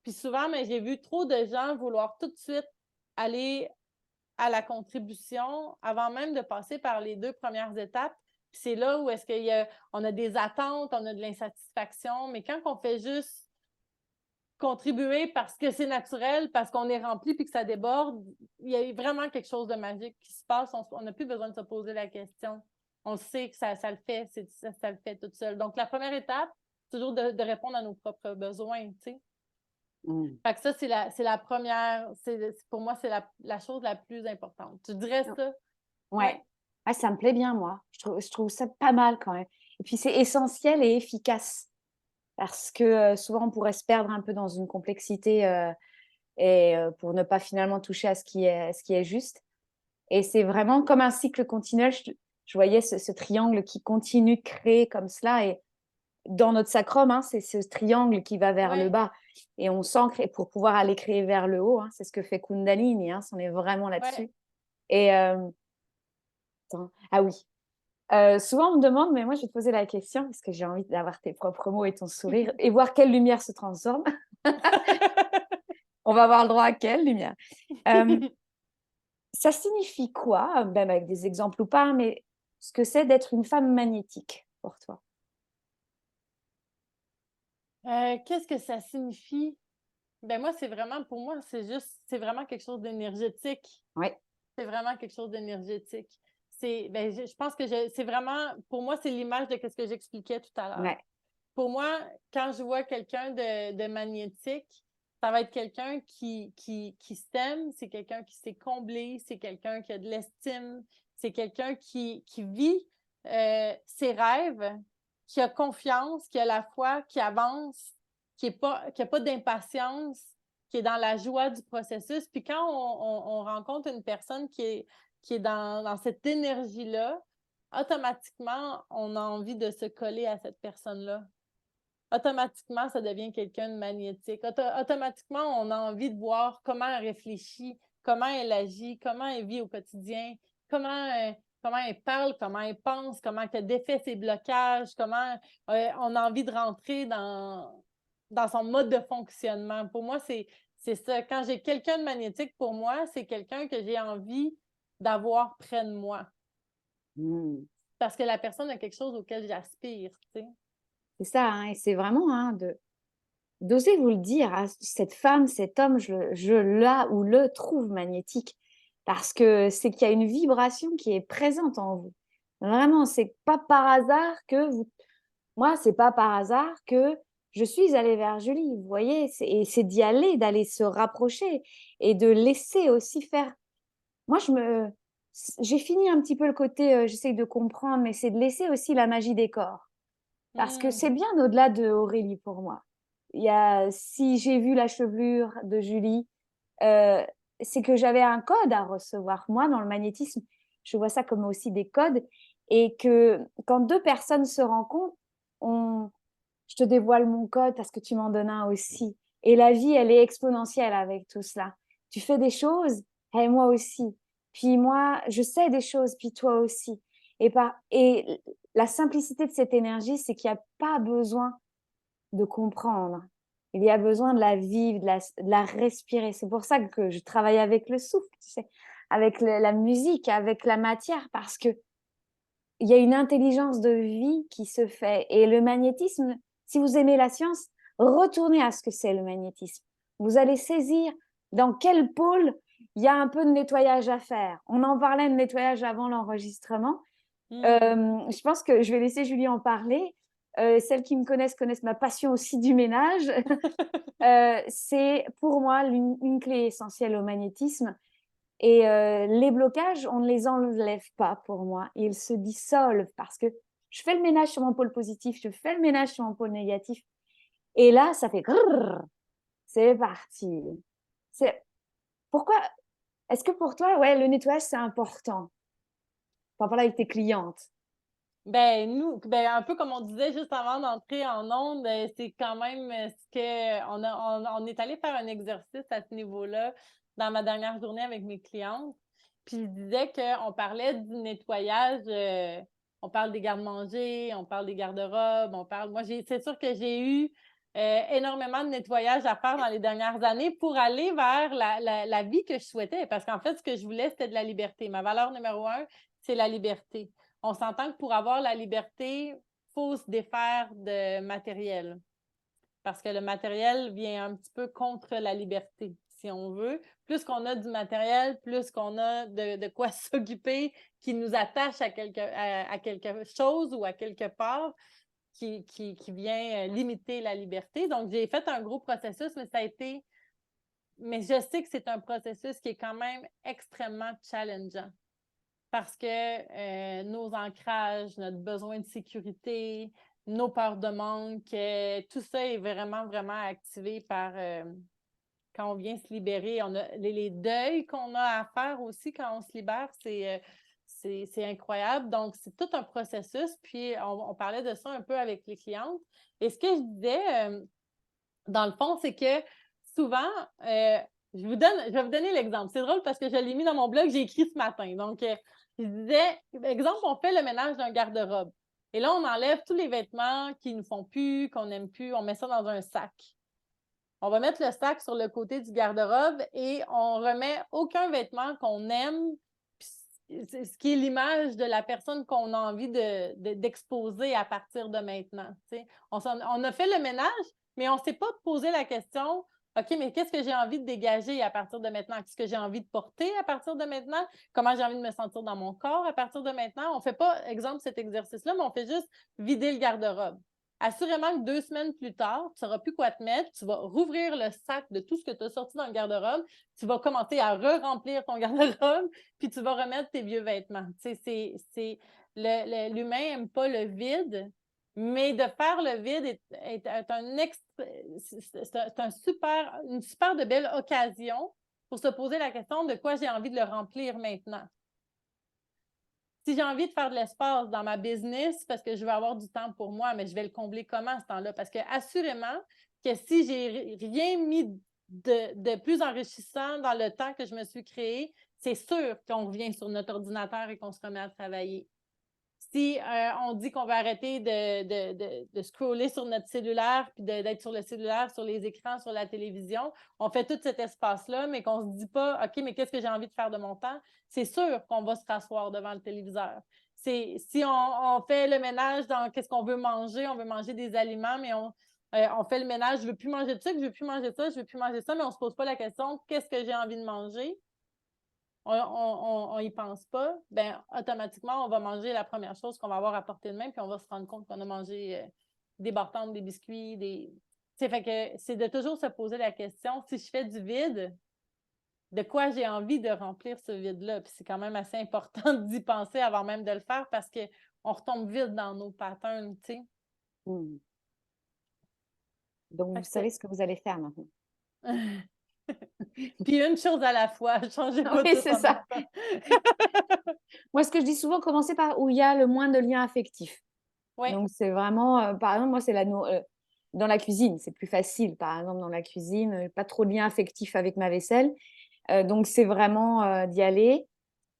Puis souvent, mais j'ai vu trop de gens vouloir tout de suite aller à la contribution avant même de passer par les 2 premières étapes. Puis c'est là où est-ce qu'on a des attentes, on a de l'insatisfaction. Mais quand on fait juste contribuer parce que c'est naturel, parce qu'on est rempli puis que ça déborde, il y a vraiment quelque chose de magique qui se passe. On n'a plus besoin de se poser la question. On sait que ça le fait, ça le fait tout seul. Donc, la première étape, c'est toujours de répondre à nos propres besoins, tu sais. Fait que ça, c'est la première, pour moi, c'est la chose la plus importante. Tu dirais ça? Ouais. Ouais, ça me plaît bien, moi. Je trouve ça pas mal quand même. Et puis, c'est essentiel et efficace. Parce que souvent, on pourrait se perdre un peu dans une complexité pour ne pas finalement toucher à ce qui est juste. Et c'est vraiment comme un cycle continuel. Je voyais ce triangle qui continue de créer comme cela. Et dans notre sacrum, hein, c'est ce triangle qui va vers le Oui, bas. Et on s'ancre pour pouvoir aller créer vers le haut. Hein, c'est ce que fait Kundalini. Hein, on est vraiment oui. là-dessus. Et ah oui. Souvent, on me demande, mais moi, je vais te poser la question parce que j'ai envie d'avoir tes propres mots et ton sourire et voir quelle lumière se transforme. On va avoir le droit à quelle lumière. Ça signifie quoi, même avec des exemples ou pas, mais ce que c'est d'être une femme magnétique pour toi? Qu'est-ce que ça signifie? Ben moi, pour moi, c'est vraiment quelque chose d'énergétique. Oui. C'est vraiment quelque chose d'énergétique. Je pense que c'est vraiment, pour moi, c'est l'image de ce que j'expliquais tout à l'heure. Ouais. Pour moi, quand je vois quelqu'un de magnétique, ça va être quelqu'un qui s'aime, c'est quelqu'un qui s'est comblé, c'est quelqu'un qui a de l'estime, c'est quelqu'un qui vit ses rêves, qui a confiance, qui a la foi, qui avance, qui a pas d'impatience, qui est dans la joie du processus. Puis quand on rencontre une personne qui est dans cette énergie-là, automatiquement, on a envie de se coller à cette personne-là. Automatiquement, ça devient quelqu'un de magnétique. Automatiquement, on a envie de voir comment elle réfléchit, comment elle agit, comment elle vit au quotidien, comment elle parle, comment elle pense, comment elle défait ses blocages, comment on a envie de rentrer dans son mode de fonctionnement. Pour moi, c'est ça. Quand j'ai quelqu'un de magnétique, pour moi, c'est quelqu'un que j'ai envie d'avoir près de moi. Parce que la personne a quelque chose auquel j'aspire, tu sais. C'est ça, hein, et c'est vraiment d'oser vous le dire, hein, cette femme, cet homme, je la ou le trouve magnétique parce que c'est qu'il y a une vibration qui est présente en vous. Vraiment, c'est pas par hasard que vous. Moi, c'est pas par hasard que je suis allée vers Julie, vous voyez, et c'est d'y aller, d'aller se rapprocher et de laisser aussi faire. Moi, j'ai fini un petit peu le côté, j'essaye de comprendre, mais c'est de laisser aussi la magie des corps. Parce que c'est bien au-delà de Aurélie pour moi. Si j'ai vu la chevelure de Julie, c'est que j'avais un code à recevoir. Moi, dans le magnétisme, je vois ça comme aussi des codes. Et que quand deux personnes se rencontrent, je te dévoile mon code parce que tu m'en donnes un aussi. Et la vie, elle est exponentielle avec tout cela. Tu fais des choses, hey, moi aussi. Puis moi, je sais des choses, puis toi aussi. Et la simplicité de cette énergie, c'est qu'il n'y a pas besoin de comprendre. Il y a besoin de la vivre, de la respirer. C'est pour ça que je travaille avec le souffle, tu sais, avec la musique, avec la matière, parce que il y a une intelligence de vie qui se fait. Et le magnétisme, si vous aimez la science, retournez à ce que c'est le magnétisme. Vous allez saisir dans quel pôle il y a un peu de nettoyage à faire. On en parlait de nettoyage avant l'enregistrement. Je pense que je vais laisser Julie en parler. Celles qui me connaissent ma passion aussi du ménage. C'est pour moi une clé essentielle au magnétisme. Et les blocages, on ne les enlève pas pour moi. Ils se dissolvent parce que je fais le ménage sur mon pôle positif, je fais le ménage sur mon pôle négatif. Et là, ça fait grrr, c'est parti. C'est pourquoi est-ce que pour toi, ouais, le nettoyage, c'est important? T'en parles avec tes clientes. Ben, un peu comme on disait juste avant d'entrer en onde, c'est quand même ce que on est allé faire un exercice à ce niveau-là dans ma dernière journée avec mes clientes. Puis je disais qu'on parlait du nettoyage, on parle des garde-manger, on parle des garde-robes, c'est sûr que j'ai eu énormément de nettoyage à faire dans les dernières années pour aller vers la vie que je souhaitais. Parce qu'en fait, ce que je voulais, c'était de la liberté. Ma valeur numéro un, c'est la liberté. On s'entend que pour avoir la liberté, il faut se défaire de matériel. Parce que le matériel vient un petit peu contre la liberté, si on veut. Plus qu'on a du matériel, plus qu'on a de quoi s'occuper qui nous attache à quelque chose ou à quelque part qui vient limiter la liberté. Donc, j'ai fait un gros processus, mais je sais que c'est un processus qui est quand même extrêmement challengeant parce que nos ancrages, notre besoin de sécurité, nos peurs de manque, tout ça est vraiment, vraiment activé par quand on vient se libérer. On a les deuils qu'on a à faire aussi quand on se libère, c'est incroyable. Donc, c'est tout un processus. Puis, on parlait de ça un peu avec les clientes. Et ce que je disais, dans le fond, c'est que souvent, je vais vous donner l'exemple. C'est drôle parce que je l'ai mis dans mon blog, j'ai écrit ce matin. Donc, je disais, exemple, on fait le ménage d'un garde-robe. Et là, on enlève tous les vêtements qui ne nous font plus, qu'on n'aime plus, on met ça dans un sac. On va mettre le sac sur le côté du garde-robe et on remet aucun vêtement qu'on aime, ce qui est l'image de la personne qu'on a envie d'exposer à partir de maintenant. On a fait le ménage, mais on ne s'est pas posé la question, OK, mais qu'est-ce que j'ai envie de dégager à partir de maintenant? Qu'est-ce que j'ai envie de porter à partir de maintenant? Comment j'ai envie de me sentir dans mon corps à partir de maintenant? On ne fait pas, exemple, cet exercice-là, mais on fait juste vider le garde-robe. Assurément que 2 semaines plus tard, tu ne sauras plus quoi te mettre, tu vas rouvrir le sac de tout ce que tu as sorti dans le garde-robe, tu vas commencer à re-remplir ton garde-robe, puis tu vas remettre tes vieux vêtements. L'humain n'aime pas le vide, mais de faire le vide est une super de belle occasion pour se poser la question de quoi j'ai envie de le remplir maintenant. Si j'ai envie de faire de l'espace dans ma business parce que je veux avoir du temps pour moi, mais je vais le combler comment ce temps-là? Parce que assurément que si j'ai rien mis de plus enrichissant dans le temps que je me suis créé, c'est sûr qu'on revient sur notre ordinateur et qu'on se remet à travailler. Si on dit qu'on va arrêter de scroller sur notre cellulaire puis d'être sur le cellulaire, sur les écrans, sur la télévision, on fait tout cet espace-là, mais qu'on ne se dit pas, OK, mais qu'est-ce que j'ai envie de faire de mon temps? C'est sûr qu'on va se rasseoir devant le téléviseur. Si on fait le ménage dans qu'est-ce qu'on veut manger, on veut manger des aliments, mais on fait le ménage, je ne veux plus manger de ça, je ne veux plus manger ça, je ne veux plus manger ça, mais on ne se pose pas la question, qu'est-ce que j'ai envie de manger? On n'y pense pas, ben automatiquement, on va manger la première chose qu'on va avoir à portée de main, puis on va se rendre compte qu'on a mangé des bartendes, des biscuits, fait que c'est de toujours se poser la question, si je fais du vide, de quoi j'ai envie de remplir ce vide-là? Puis c'est quand même assez important d'y penser avant même de le faire parce qu'on retombe vite dans nos patterns, tu sais. Mm. Donc, vous Fait savez ce que vous allez faire maintenant. Puis une chose à la fois, changez pas Oui, tout c'est en même ça. temps. Moi, ce que je dis souvent, commencer par où il y a le moins de liens affectifs. Oui. Donc, c'est vraiment, par exemple, moi, c'est dans la cuisine, c'est plus facile. Par exemple, dans la cuisine, pas trop de liens affectifs avec ma vaisselle. Donc, c'est vraiment d'y aller.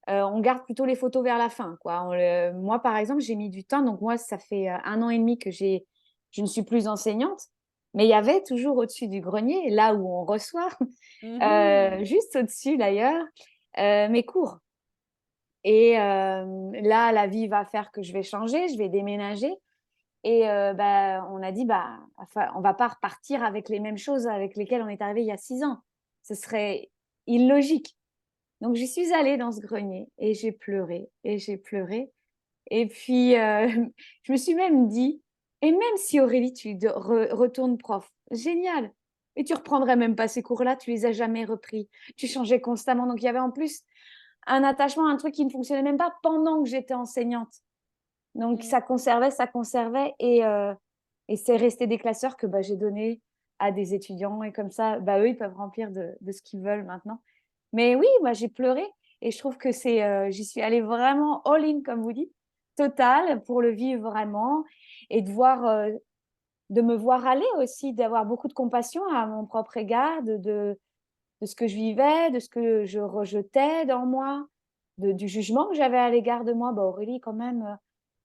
On garde plutôt les photos vers la fin, quoi. Moi, par exemple, j'ai mis du temps. Donc, moi, ça fait 1 an et demi que je ne suis plus enseignante. Mais il y avait toujours au-dessus du grenier, là où on reçoit, juste au-dessus d'ailleurs, mes cours. Et là, la vie va faire que je vais changer, je vais déménager. Et on a dit, on va pas repartir avec les mêmes choses avec lesquelles on est arrivé il y a 6 ans. Ce serait illogique. Donc, j'y suis allée dans ce grenier et j'ai pleuré et j'ai pleuré. Et puis, je me suis même dit, et même si Aurélie, tu retournes prof, génial. Et tu reprendrais même pas ces cours-là, tu les as jamais repris. Tu changeais constamment. Donc, il y avait en plus un attachement, un truc qui ne fonctionnait même pas pendant que j'étais enseignante. Donc, ça conservait. Et c'est resté des classeurs que j'ai donnés à des étudiants. Et comme ça, eux, ils peuvent remplir de ce qu'ils veulent maintenant. Mais oui, moi, j'ai pleuré. Et je trouve que j'y suis allée vraiment all-in, comme vous dites, total, pour le vivre vraiment. Et de me voir aller aussi, d'avoir beaucoup de compassion à mon propre égard, de ce que je vivais, de ce que je rejetais dans moi, du jugement que j'avais à l'égard de moi. Aurélie, quand même,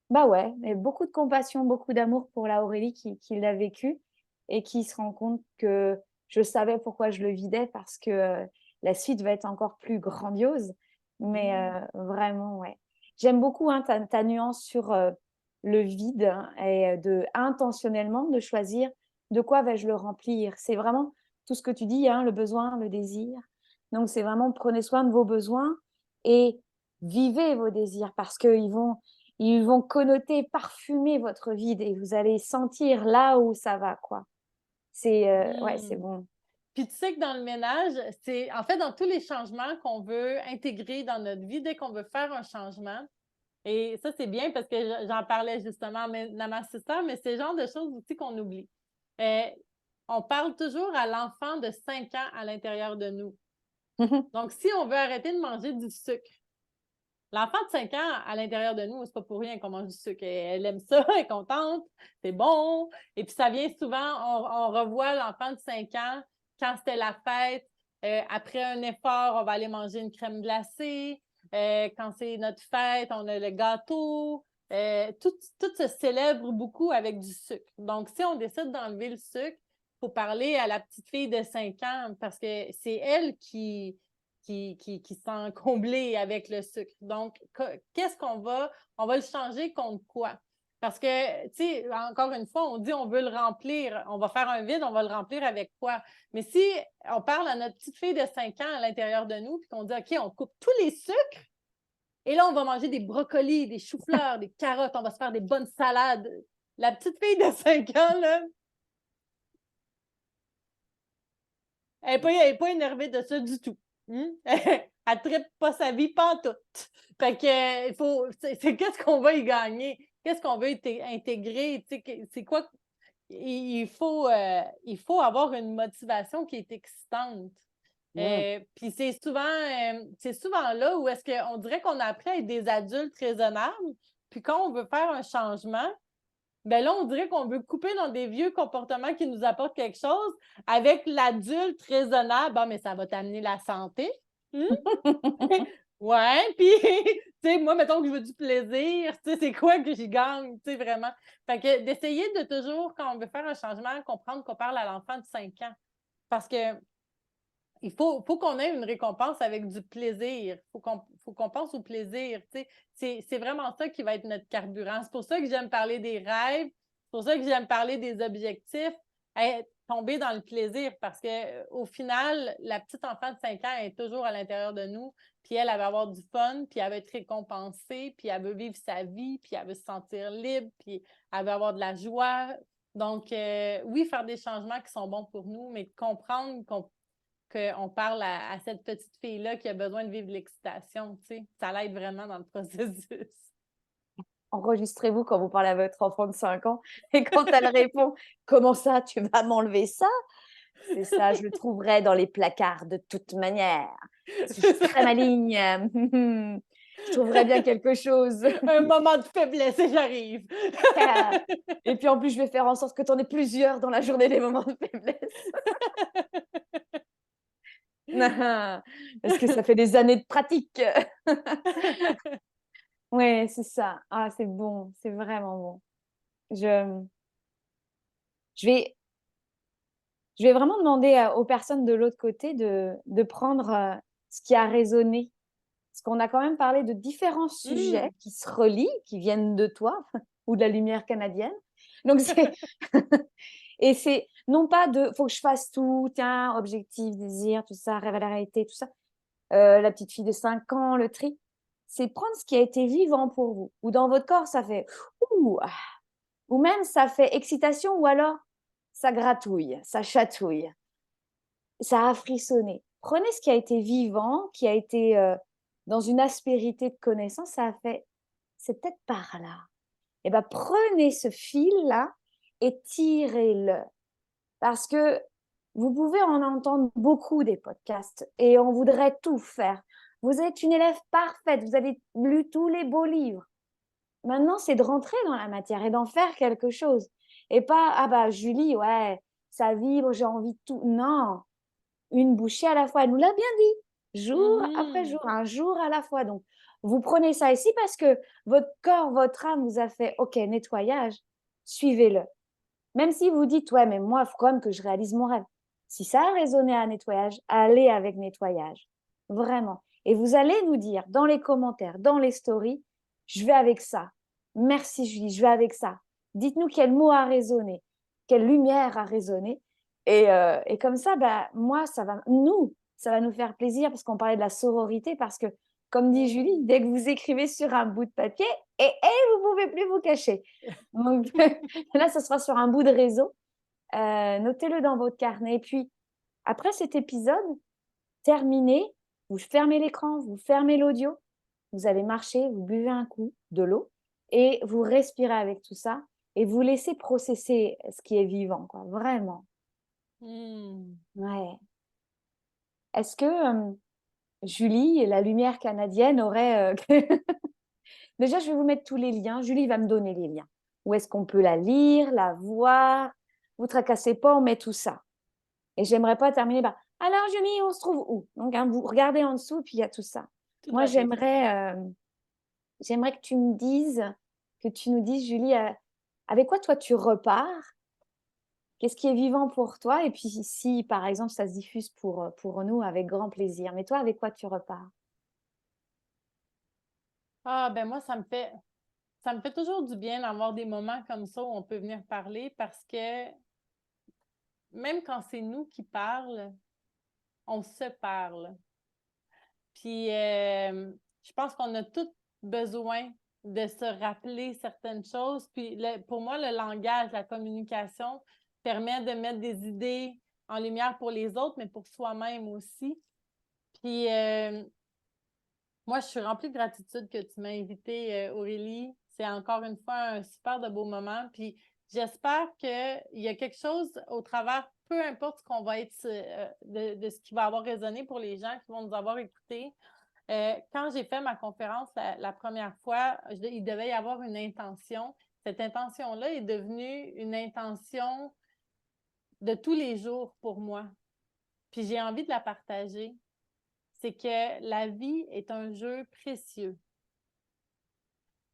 ouais, mais beaucoup de compassion, beaucoup d'amour pour la Aurélie qui l'a vécu et qui se rend compte que je savais pourquoi je le vidais parce que la suite va être encore plus grandiose. Mais vraiment, ouais. J'aime beaucoup ta nuance sur le vide, hein, et intentionnellement de choisir de quoi vais-je le remplir. C'est vraiment tout ce que tu dis, hein, le besoin, le désir. Donc, c'est vraiment prenez soin de vos besoins et vivez vos désirs parce ils vont connoter, parfumer votre vide et vous allez sentir là où ça va, quoi. Ouais, c'est bon. Puis tu sais que dans le ménage, c'est en fait dans tous les changements qu'on veut intégrer dans notre vie, dès qu'on veut faire un changement, et ça c'est bien parce que j'en parlais justement à ma sister, mais c'est le genre de choses aussi qu'on oublie. On parle toujours à l'enfant de 5 ans à l'intérieur de nous. Donc, si on veut arrêter de manger du sucre, l'enfant de 5 ans à l'intérieur de nous, c'est pas pour rien qu'on mange du sucre. Elle aime ça, elle est contente, c'est bon. Et puis ça vient souvent, on revoit l'enfant de 5 ans quand c'était la fête. Après un effort, on va aller manger une crème glacée. Quand c'est notre fête, on a le gâteau. Tout se célèbre beaucoup avec du sucre. Donc, si on décide d'enlever le sucre, il faut parler à la petite fille de 5 ans parce que c'est elle qui se sent comblée avec le sucre. Donc, qu'est-ce qu'on va? On va le changer contre quoi? Parce que, tu sais, encore une fois, on dit on veut le remplir, on va faire un vide, on va le remplir avec quoi? Mais si on parle à notre petite fille de 5 ans à l'intérieur de nous, puis qu'on dit, OK, on coupe tous les sucres, et là, on va manger des brocolis, des choux-fleurs, des carottes, on va se faire des bonnes salades. La petite fille de 5 ans, là, elle n'est pas énervée de ça du tout. Elle ne tripe pas sa vie, pas en tout. Fait que, c'est qu'est-ce qu'on va y gagner? Qu'est-ce qu'on veut intégrer? C'est quoi? Il faut avoir une motivation qui est excitante. Puis c'est souvent là où est-ce qu'on dirait qu'on a appris à être des adultes raisonnables. Puis quand on veut faire un changement, ben là, on dirait qu'on veut couper dans des vieux comportements qui nous apportent quelque chose avec l'adulte raisonnable. Bon, mais ça va t'amener la santé. Ouais, puis, tu sais, moi, mettons que je veux du plaisir, tu sais, c'est quoi que j'y gagne, tu sais, vraiment. Fait que d'essayer de toujours, quand on veut faire un changement, comprendre qu'on parle à l'enfant de 5 ans. Parce que il faut qu'on ait une récompense avec du plaisir. Il faut qu'on pense au plaisir. C'est vraiment ça qui va être notre carburant. C'est pour ça que j'aime parler des rêves. C'est pour ça que j'aime parler des objectifs. Tomber dans le plaisir parce qu'au final, la petite enfant de 5 ans est toujours à l'intérieur de nous. Puis elle va avoir du fun, puis elle va être récompensée, puis elle veut vivre sa vie, puis elle veut se sentir libre, puis elle veut avoir de la joie. Donc, oui, faire des changements qui sont bons pour nous, mais comprendre qu'on parle à cette petite fille-là qui a besoin de vivre l'excitation, tu sais. Ça l'aide vraiment dans le processus. Enregistrez-vous quand vous parlez à votre enfant de 5 ans et quand elle répond « Comment ça, tu vas m'enlever ça ?» C'est ça, je le trouverai dans les placards de toute manière. Si je suis très maligne, je trouverai bien quelque chose. Un moment de faiblesse et j'arrive. Et puis en plus, je vais faire en sorte que tu en aies plusieurs dans la journée des moments de faiblesse. Parce que ça fait des années de pratique. Ouais, c'est ça. Ah, c'est bon, c'est vraiment bon. Je, je vais, je vais vraiment demander aux personnes de l'autre côté de prendre ce qui a résonné. Parce qu'on a quand même parlé de différents sujets Mm. qui se relient, qui viennent de toi ou de la lumière canadienne. Donc, c'est. Et c'est non pas de faut que je fasse tout, tiens, objectif, désir, tout ça, rêve à la réalité, tout ça. La petite fille de 5 ans, le tri. C'est prendre ce qui a été vivant pour vous. Ou dans votre corps, ça fait ouh, ah. Ou même ça fait excitation, ou alors ça gratouille, ça chatouille, ça a frissonné. Prenez ce qui a été vivant, qui a été dans une aspérité de connaissance, ça a fait, c'est peut-être par là. Et bien, prenez ce fil-là et tirez-le. Parce que vous pouvez en entendre beaucoup des podcasts et on voudrait tout faire. Vous êtes une élève parfaite, vous avez lu tous les beaux livres. Maintenant, c'est de rentrer dans la matière et d'en faire quelque chose. Et pas, ah bah, Julie, ouais, ça vibre, j'ai envie de tout. Non, une bouchée à la fois. Elle nous l'a bien dit, jour après Mhm. jour, un jour à la fois. Donc, vous prenez ça ici parce que votre corps, votre âme vous a fait, OK, nettoyage, suivez-le. Même si vous dites, ouais, mais moi, il faut quand même que je réalise mon rêve. Si ça a résonné à nettoyage, allez avec nettoyage. Vraiment. Et vous allez nous dire dans les commentaires, dans les stories, je vais avec ça. Merci Julie, je vais avec ça. Dites-nous quel mot a résonné, quelle lumière a résonné. Et comme ça, bah, moi, ça va nous faire plaisir parce qu'on parlait de la sororité, parce que, comme dit Julie, Oui. dès que vous écrivez sur un bout de papier, vous ne pouvez plus vous cacher. Donc, là, ce sera sur un bout de réseau. Notez-le dans votre carnet. Et puis, après cet épisode, terminé, vous fermez l'écran, vous fermez l'audio, vous allez marcher, vous buvez un coup de l'eau et vous respirez avec tout ça et vous laissez processer ce qui est vivant, quoi, vraiment. Mm. Ouais. Est-ce que Julie et la lumière canadienne auraient... Déjà, je vais vous mettre tous les liens. Julie va me donner les liens. Où est-ce qu'on peut la lire, la voir? Vous tracassez pas, on met tout ça. Et j'aimerais pas terminer par alors Julie, on se trouve où? Donc hein, vous regardez en dessous, puis il y a tout ça. Tout Moi, à fait. j'aimerais que tu me dises, que tu nous dises, Julie, avec quoi toi tu repars? Qu'est-ce qui est vivant pour toi? Et puis si, par exemple, ça se diffuse pour nous, avec grand plaisir. Mais toi, avec quoi tu repars? Ah, ben moi, ça me fait toujours du bien d'avoir des moments comme ça où on peut venir parler parce que même quand c'est nous qui parlent, on se parle. Puis, je pense qu'on a tous besoin de se rappeler certaines choses. Puis, pour moi, le langage, la communication permet de mettre des idées en lumière pour les autres, mais pour soi-même aussi. Puis, moi, je suis remplie de gratitude que tu m'as invitée, Aurélie. C'est encore une fois un super de beau moment. Puis, j'espère qu'il y a quelque chose au travers, peu importe ce qu'on va être, de ce qui va avoir résonné pour les gens qui vont nous avoir écoutés. Quand j'ai fait ma conférence la première fois, il devait y avoir une intention. Cette intention-là est devenue une intention de tous les jours pour moi. Puis j'ai envie de la partager. C'est que la vie est un jeu précieux.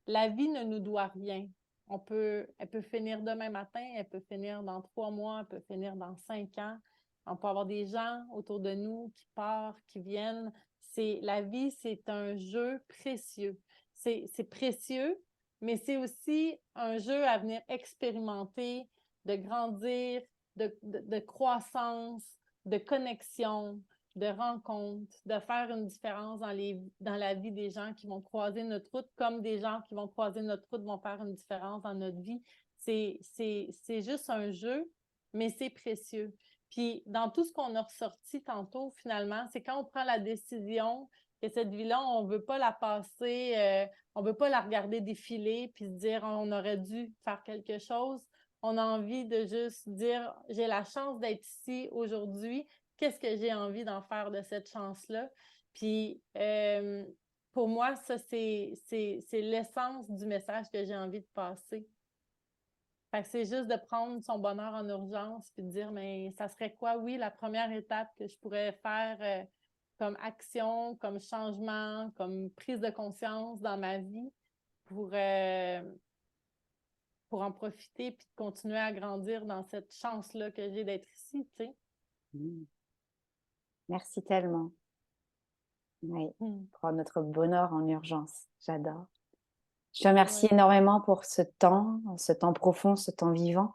La vie ne nous doit rien. Elle peut finir demain matin, elle peut finir dans 3 mois, elle peut finir dans 5 ans. On peut avoir des gens autour de nous qui partent, qui viennent. La vie, c'est un jeu précieux. C'est précieux, mais c'est aussi un jeu à venir expérimenter, de grandir, de croissance, de connexion, de rencontres, de faire une différence dans la vie des gens qui vont croiser notre route, comme des gens qui vont croiser notre route vont faire une différence dans notre vie. C'est juste un jeu, mais c'est précieux. Puis, dans tout ce qu'on a ressorti tantôt, finalement, c'est quand on prend la décision que cette vie-là, on ne veut pas la passer, on ne veut pas la regarder défiler puis se dire on aurait dû faire quelque chose. On a envie de juste dire j'ai la chance d'être ici aujourd'hui, qu'est-ce que j'ai envie d'en faire de cette chance-là. Puis, pour moi, ça, c'est l'essence du message que j'ai envie de passer. Fait que c'est juste de prendre son bonheur en urgence puis de dire, mais ça serait quoi, oui, la première étape que je pourrais faire comme action, comme changement, comme prise de conscience dans ma vie pour, euh, pour en profiter puis de continuer à grandir dans cette chance-là que j'ai d'être ici, tu sais. Merci tellement. Oui, Mm. prendre notre bonheur en urgence. J'adore. Je te remercie Ouais. énormément pour ce temps profond, ce temps vivant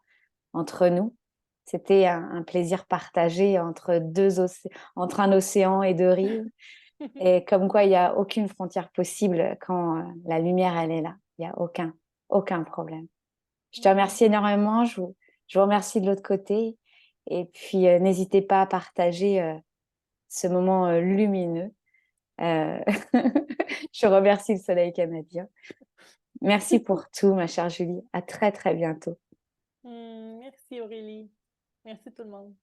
entre nous. C'était un plaisir partagé entre un océan et deux rives. Et comme quoi, il n'y a aucune frontière possible quand la lumière, elle est là. Il n'y a aucun problème. Je te remercie énormément. Je vous remercie de l'autre côté. Et puis, n'hésitez pas à partager ce moment lumineux. Euh, Je remercie le soleil canadien. Merci pour tout, ma chère Julie. À très, très bientôt. Merci Aurélie. Merci tout le monde.